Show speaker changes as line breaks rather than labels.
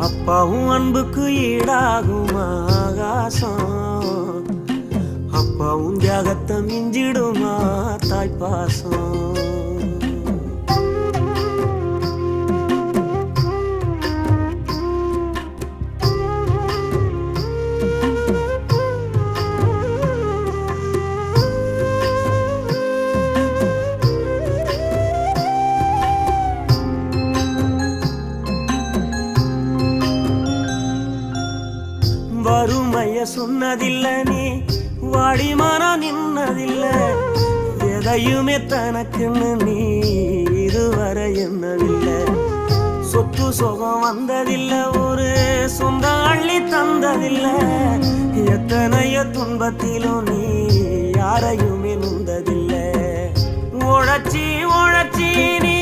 அப்பாவும் அன்புக்கு ஈடாகும் ஆகாசம், அப்பாவும் தியாகத்தை மிஞ்சிடுமா தாய்ப்பாசம். வறுமைய சொன்னதில்ல நீ வாடிமானா நின்னதில்ல, எதையுமே தனக்குன்னு நீ இதுவரை என்னதில்லை. சொத்து சுகம் வந்ததில்ல, ஒரு சொந்த அள்ளி தந்ததில்ல, எத்தனைய துன்பத்திலும் நீ யாரையுமே நொந்ததில்லை. உழைச்சி உழைச்சி நீ